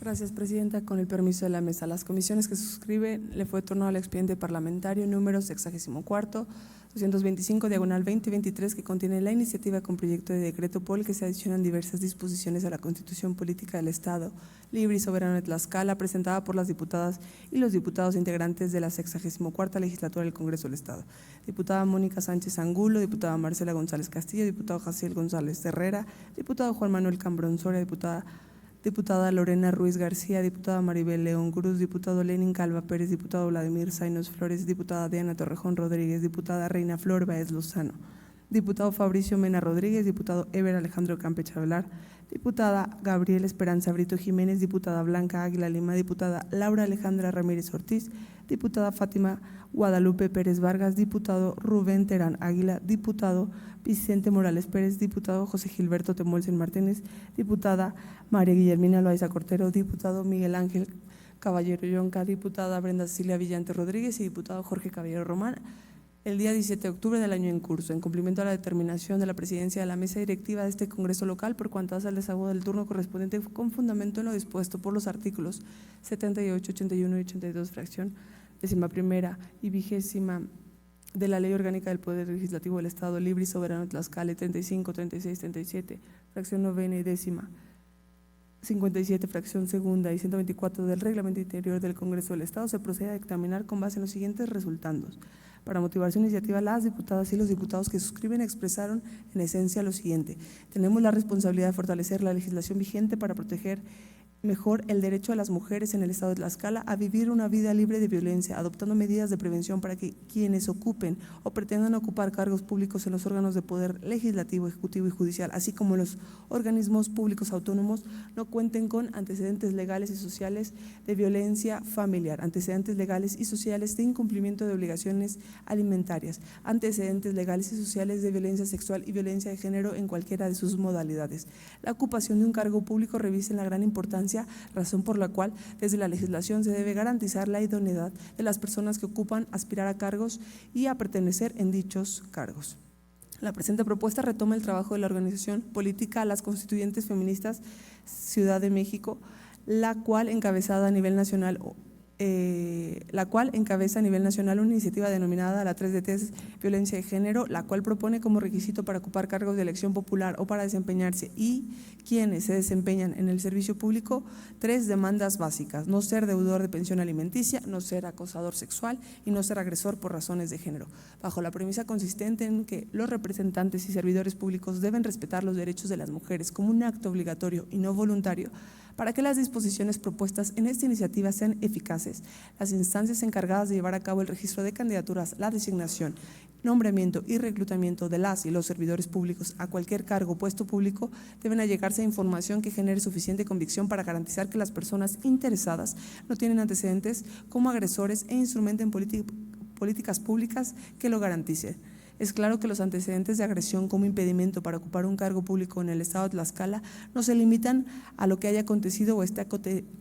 Gracias, Presidenta. Con el permiso de la mesa, las comisiones que suscriben le fue turnado al expediente parlamentario número 64, 225/2023, que contiene la iniciativa con proyecto de decreto por el que se adicionan diversas disposiciones a la Constitución Política del Estado Libre y Soberano de Tlaxcala, presentada por las diputadas y los diputados integrantes de la 64ª Legislatura del Congreso del Estado. Diputada Mónica Sánchez Angulo, diputada Marcela González Castillo, diputado Jaciel González Herrera, diputado Juan Manuel Cambrón Soria, diputada Lorena Ruiz García, diputada Maribel León Cruz, diputado Lenin Calva Pérez, diputado Vladimir Zainos Flores, diputada Diana Torrejón Rodríguez, diputada Reina Flor Baez Lozano, diputado Fabricio Mena Rodríguez, diputado Eber Alejandro Campeche Avelar, diputada Gabriela Esperanza Brito Jiménez, diputada Blanca Águila Lima, diputada Laura Alejandra Ramírez Ortiz, diputada Fátima Guadalupe Pérez Vargas, diputado Rubén Terán Águila, diputado Vicente Morales Pérez, diputado José Gilberto Temolsen Martínez, diputada María Guillermina Loaiza Cortero, diputado Miguel Ángel Caballero Yonca, diputada Brenda Cecilia Villante Rodríguez y diputado Jorge Caballero Román, el día 17 de octubre del año en curso, en cumplimiento a la determinación de la presidencia de la mesa directiva de este Congreso local, por cuanto hace al desahogo del turno correspondiente con fundamento en lo dispuesto por los artículos 78, 81 y 82, fracción 11ª y 20ª de la Ley Orgánica del Poder Legislativo del Estado Libre y Soberano de Tlaxcala, 35, 36, 37, fracción 9ª y 10ª, 57, fracción 2ª y 124 del Reglamento Interior del Congreso del Estado, se procede a dictaminar con base en los siguientes resultandos. Para motivar su iniciativa, las diputadas y los diputados que suscriben expresaron en esencia lo siguiente: tenemos la responsabilidad de fortalecer la legislación vigente para proteger mejor el derecho de las mujeres en el estado de Tlaxcala a vivir una vida libre de violencia, adoptando medidas de prevención para que quienes ocupen o pretendan ocupar cargos públicos en los órganos de poder legislativo, ejecutivo y judicial, así como en los organismos públicos autónomos, no cuenten con antecedentes legales y sociales de violencia familiar, antecedentes legales y sociales de incumplimiento de obligaciones alimentarias, antecedentes legales y sociales de violencia sexual y violencia de género en cualquiera de sus modalidades. La ocupación de un cargo público reviste la gran importancia, razón por la cual desde la legislación se debe garantizar la idoneidad de las personas que ocupan aspirar a cargos y a pertenecer en dichos cargos. La presente propuesta retoma el trabajo de la organización política Las Constituyentes Feministas Ciudad de México, la cual encabeza a nivel nacional una iniciativa denominada la 3DT Violencia de Género, la cual propone como requisito para ocupar cargos de elección popular o para desempeñarse y quienes se desempeñan en el servicio público 3 demandas básicas: no ser deudor de pensión alimenticia, no ser acosador sexual y no ser agresor por razones de género, bajo la premisa consistente en que los representantes y servidores públicos deben respetar los derechos de las mujeres como un acto obligatorio y no voluntario. Para que las disposiciones propuestas en esta iniciativa sean eficaces, las instancias encargadas de llevar a cabo el registro de candidaturas, la designación, nombramiento y reclutamiento de las y los servidores públicos a cualquier cargo o puesto público deben allegarse a información que genere suficiente convicción para garantizar que las personas interesadas no tienen antecedentes como agresores e instrumenten políticas públicas que lo garanticen. Es claro que los antecedentes de agresión como impedimento para ocupar un cargo público en el estado de Tlaxcala no se limitan a lo que haya acontecido o esté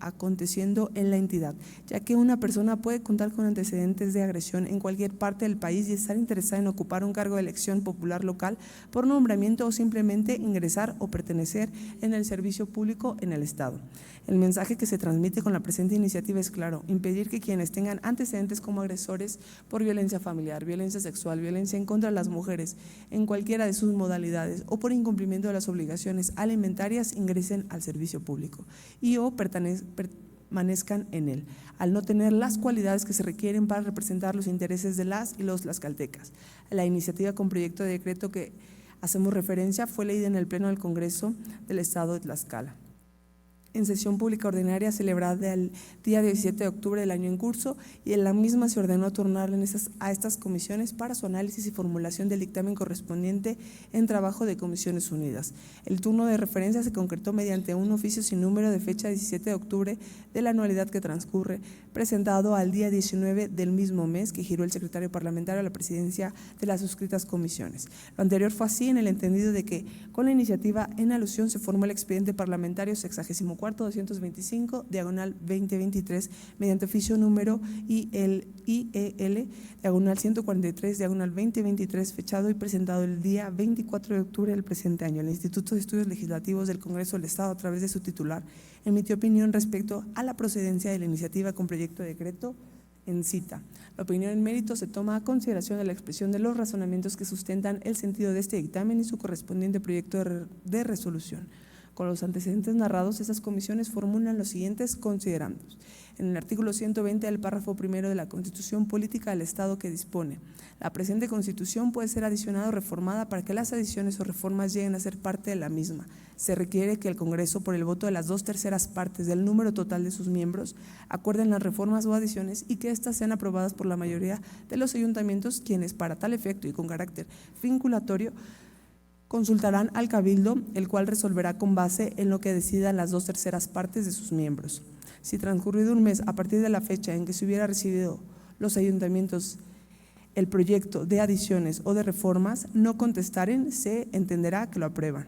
aconteciendo en la entidad, ya que una persona puede contar con antecedentes de agresión en cualquier parte del país y estar interesada en ocupar un cargo de elección popular local por nombramiento o simplemente ingresar o pertenecer en el servicio público en el estado. El mensaje que se transmite con la presente iniciativa es claro: impedir que quienes tengan antecedentes como agresores por violencia familiar, violencia sexual, violencia en contra de las mujeres en cualquiera de sus modalidades o por incumplimiento de las obligaciones alimentarias ingresen al servicio público y o permanezcan en él, al no tener las cualidades que se requieren para representar los intereses de las y los tlaxcaltecas. La iniciativa con proyecto de decreto que hacemos referencia fue leída en el Pleno del Congreso del Estado de Tlaxcala en sesión pública ordinaria celebrada el día 17 de octubre del año en curso, y en la misma se ordenó turnar a estas comisiones para su análisis y formulación del dictamen correspondiente en trabajo de Comisiones Unidas. El turno de referencia se concretó mediante un oficio sin número de fecha 17 de octubre de la anualidad que transcurre, presentado al día 19 del mismo mes, que giró el secretario parlamentario a la presidencia de las suscritas comisiones. Lo anterior fue así en el entendido de que con la iniciativa en alusión se formó el expediente parlamentario 64 4-225/2023, mediante oficio número IEL 143/2023, fechado y presentado el día 24 de octubre del presente año. El Instituto de Estudios Legislativos del Congreso del Estado, a través de su titular, emitió opinión respecto a la procedencia de la iniciativa con proyecto de decreto en cita. La opinión en mérito se toma a consideración de la expresión de los razonamientos que sustentan el sentido de este dictamen y su correspondiente proyecto de resolución. Con los antecedentes narrados, estas comisiones formulan los siguientes considerandos. En el artículo 120 del párrafo primero de la Constitución Política del Estado, que dispone: la presente Constitución puede ser adicionada o reformada para que las adiciones o reformas lleguen a ser parte de la misma. Se requiere que el Congreso, por el voto de las 2/3 partes del número total de sus miembros, acuerden las reformas o adiciones y que éstas sean aprobadas por la mayoría de los ayuntamientos, quienes, para tal efecto y con carácter vinculatorio, consultarán al Cabildo, el cual resolverá con base en lo que decidan las 2/3 partes de sus miembros. Si transcurrido un mes a partir de la fecha en que se hubiera recibido los ayuntamientos el proyecto de adiciones o de reformas, no contestaren, se entenderá que lo aprueban.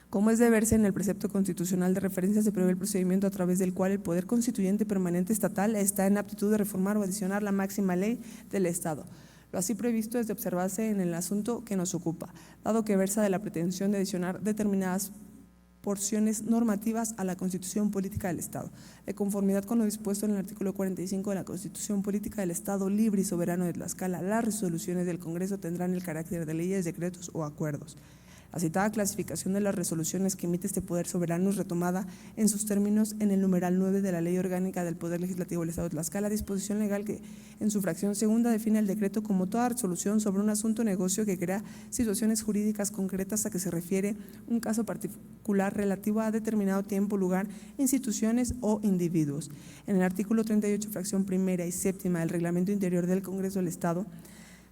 Como es de verse en el precepto constitucional de referencia, se prevé el procedimiento a través del cual el Poder Constituyente Permanente Estatal está en aptitud de reformar o adicionar la máxima ley del Estado. Lo así previsto es de observarse en el asunto que nos ocupa, dado que versa de la pretensión de adicionar determinadas porciones normativas a la Constitución Política del Estado, de conformidad con lo dispuesto en el artículo 45 de la Constitución Política del Estado Libre y Soberano de Tlaxcala. Las resoluciones del Congreso tendrán el carácter de leyes, decretos o acuerdos. La citada clasificación de las resoluciones que emite este Poder Soberano es retomada en sus términos en el numeral 9 de la Ley Orgánica del Poder Legislativo del Estado de Tlaxcala, disposición legal que en su fracción segunda define el decreto como toda resolución sobre un asunto o negocio que crea situaciones jurídicas concretas a que se refiere un caso particular relativo a determinado tiempo, lugar, instituciones o individuos. En el artículo 38, fracción primera y séptima del Reglamento Interior del Congreso del Estado,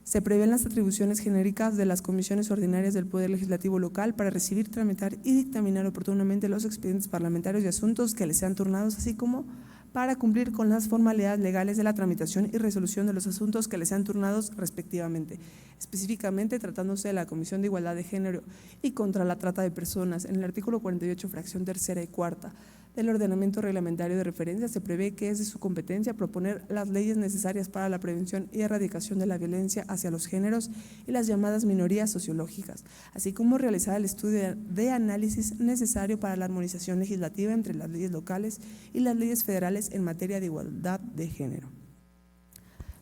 se prevén las atribuciones genéricas de las comisiones ordinarias del Poder Legislativo local para recibir, tramitar y dictaminar oportunamente los expedientes parlamentarios y asuntos que les sean turnados, así como para cumplir con las formalidades legales de la tramitación y resolución de los asuntos que les sean turnados respectivamente, específicamente tratándose de la Comisión de Igualdad de Género y contra la Trata de Personas. En el artículo 48, fracción tercera y cuarta del ordenamiento reglamentario de referencia, se prevé que es de su competencia proponer las leyes necesarias para la prevención y erradicación de la violencia hacia los géneros y las llamadas minorías sociológicas, así como realizar el estudio de análisis necesario para la armonización legislativa entre las leyes locales y las leyes federales en materia de igualdad de género.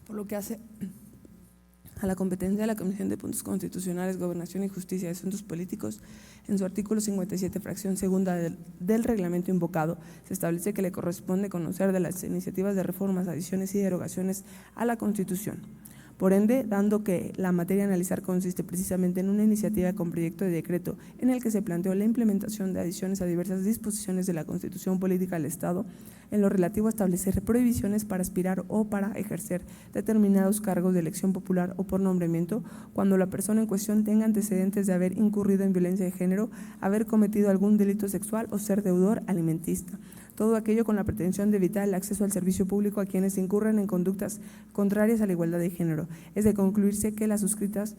Por lo que hace a la competencia de la Comisión de Puntos Constitucionales, Gobernación y Justicia de Asuntos Políticos, en su artículo 57, fracción segunda del reglamento invocado, se establece que le corresponde conocer de las iniciativas de reformas, adiciones y derogaciones a la Constitución. Por ende, dando que la materia a analizar consiste precisamente en una iniciativa con proyecto de decreto en el que se planteó la implementación de adiciones a diversas disposiciones de la Constitución Política del Estado, en lo relativo a establecer prohibiciones para aspirar o para ejercer determinados cargos de elección popular o por nombramiento, cuando la persona en cuestión tenga antecedentes de haber incurrido en violencia de género, haber cometido algún delito sexual o ser deudor alimentista. Todo aquello con la pretensión de evitar el acceso al servicio público a quienes incurren en conductas contrarias a la igualdad de género. Es de concluirse que las suscritas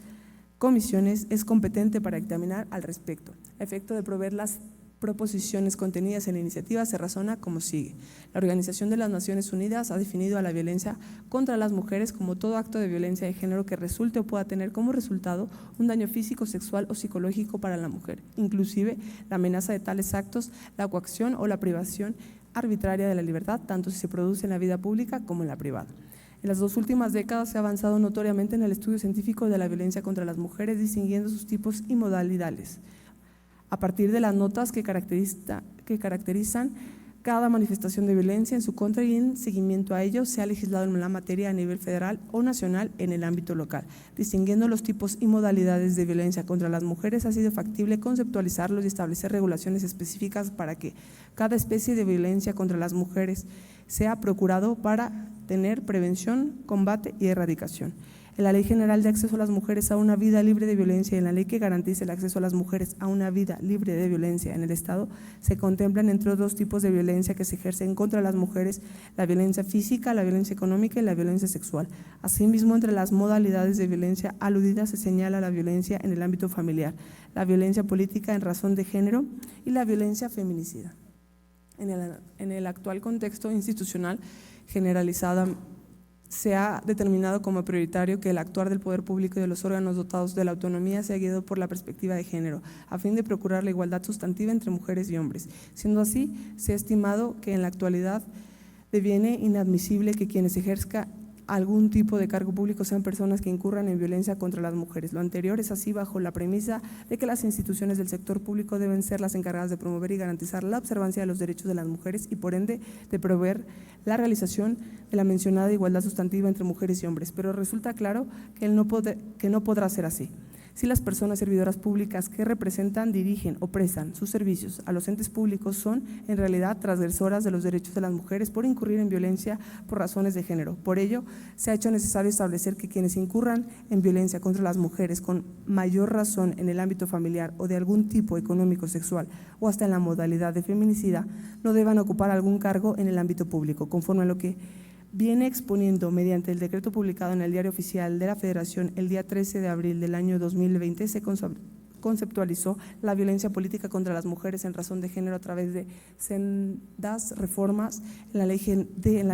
comisiones es competente para dictaminar al respecto. A efecto de proveer las proposiciones contenidas en la iniciativa, se razona como sigue. La Organización de las Naciones Unidas ha definido a la violencia contra las mujeres como todo acto de violencia de género que resulte o pueda tener como resultado un daño físico, sexual o psicológico para la mujer, inclusive la amenaza de tales actos, la coacción o la privación arbitraria de la libertad, tanto si se produce en la vida pública como en la privada. En las 2 últimas décadas se ha avanzado notoriamente en el estudio científico de la violencia contra las mujeres, distinguiendo sus tipos y modalidades. A partir de las notas que caracterizan cada manifestación de violencia en su contra y en seguimiento a ello, se ha legislado en la materia a nivel federal o nacional en el ámbito local. Distinguiendo los tipos y modalidades de violencia contra las mujeres, ha sido factible conceptualizarlos y establecer regulaciones específicas para que cada especie de violencia contra las mujeres sea procurado para tener prevención, combate y erradicación. En la Ley General de Acceso a las Mujeres a una Vida Libre de Violencia y en la Ley que garantiza el acceso a las mujeres a una vida libre de violencia en el Estado, se contemplan entre otros tipos de violencia que se ejercen contra las mujeres: la violencia física, la violencia económica y la violencia sexual. Asimismo, entre las modalidades de violencia aludidas se señala la violencia en el ámbito familiar, la violencia política en razón de género y la violencia feminicida. En el actual contexto institucional generalizado, se ha determinado como prioritario que el actuar del poder público y de los órganos dotados de la autonomía sea guiado por la perspectiva de género, a fin de procurar la igualdad sustantiva entre mujeres y hombres. Siendo así, se ha estimado que en la actualidad deviene inadmisible que quienes ejerzan algún tipo de cargo público sean personas que incurran en violencia contra las mujeres. Lo anterior es así bajo la premisa de que las instituciones del sector público deben ser las encargadas de promover y garantizar la observancia de los derechos de las mujeres y por ende de proveer la realización de la mencionada igualdad sustantiva entre mujeres y hombres, pero resulta claro que no podrá ser así. Si las personas servidoras públicas que representan, dirigen o prestan sus servicios a los entes públicos son en realidad transgresoras de los derechos de las mujeres por incurrir en violencia por razones de género. Por ello, se ha hecho necesario establecer que quienes incurran en violencia contra las mujeres con mayor razón en el ámbito familiar o de algún tipo económico, sexual o hasta en la modalidad de feminicida no deban ocupar algún cargo en el ámbito público, conforme a lo que viene exponiendo mediante el decreto publicado en el Diario Oficial de la Federación el día 13 de abril del año 2020, se conceptualizó la violencia política contra las mujeres en razón de género a través de sendas reformas en la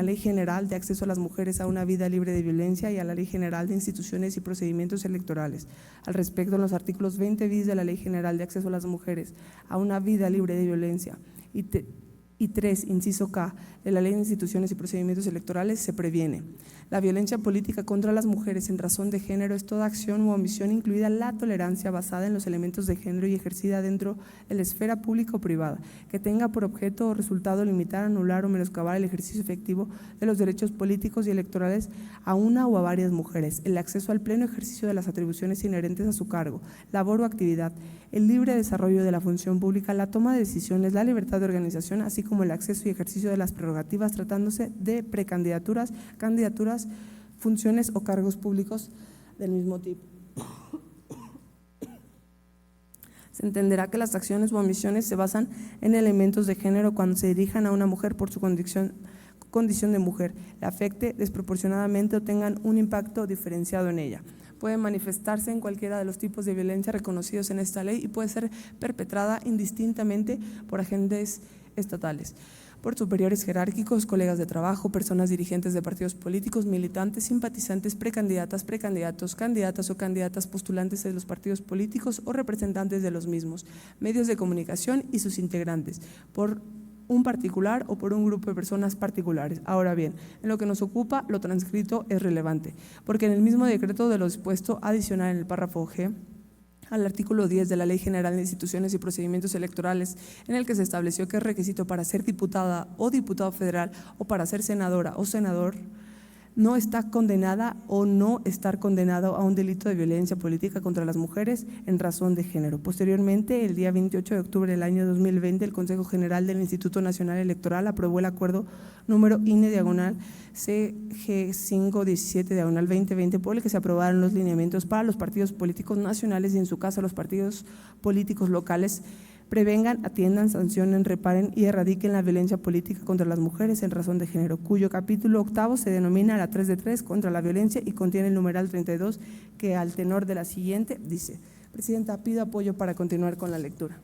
Ley General de Acceso a las Mujeres a una Vida Libre de Violencia y a la Ley General de Instituciones y Procedimientos Electorales. Al respecto, en los artículos 20 bis de la Ley General de Acceso a las Mujeres a una Vida Libre de Violencia y 3, inciso K, de la Ley de Instituciones y Procedimientos Electorales se previene. La violencia política contra las mujeres en razón de género es toda acción u omisión, incluida la tolerancia basada en los elementos de género y ejercida dentro de la esfera pública o privada, que tenga por objeto o resultado limitar, anular o menoscabar el ejercicio efectivo de los derechos políticos y electorales a una o a varias mujeres, el acceso al pleno ejercicio de las atribuciones inherentes a su cargo, labor o actividad, el libre desarrollo de la función pública, la toma de decisiones, la libertad de organización, así como el acceso y ejercicio de las prerrogativas tratándose de precandidaturas, candidaturas, funciones o cargos públicos del mismo tipo. Se entenderá que las acciones u omisiones se basan en elementos de género cuando se dirijan a una mujer por su condición de mujer, le afecte desproporcionadamente o tengan un impacto diferenciado en ella. Puede manifestarse en cualquiera de los tipos de violencia reconocidos en esta ley y puede ser perpetrada indistintamente por agentes estatales, por superiores jerárquicos, colegas de trabajo, personas dirigentes de partidos políticos, militantes, simpatizantes, precandidatas, precandidatos, candidatas o candidatas postulantes de los partidos políticos o representantes de los mismos, medios de comunicación y sus integrantes, por un particular o por un grupo de personas particulares. Ahora bien, en lo que nos ocupa, lo transcrito es relevante, porque en el mismo decreto de lo dispuesto adicional en el párrafo G al artículo 10 de la Ley General de Instituciones y Procedimientos Electorales, en el que se estableció que es requisito para ser diputada o diputado federal o para ser senadora o senador no está condenada o no estar condenado a un delito de violencia política contra las mujeres en razón de género. Posteriormente, el día 28 de octubre del año 2020, el Consejo General del Instituto Nacional Electoral aprobó el acuerdo número INE/CG517/2020 por el que se aprobaron los lineamientos para los partidos políticos nacionales y en su caso los partidos políticos locales prevengan, atiendan, sancionen, reparen y erradiquen la violencia política contra las mujeres en razón de género, cuyo capítulo octavo se denomina la 3 de 3 contra la violencia y contiene el numeral 32 que al tenor de la siguiente dice: Presidenta, pido apoyo para continuar con la lectura.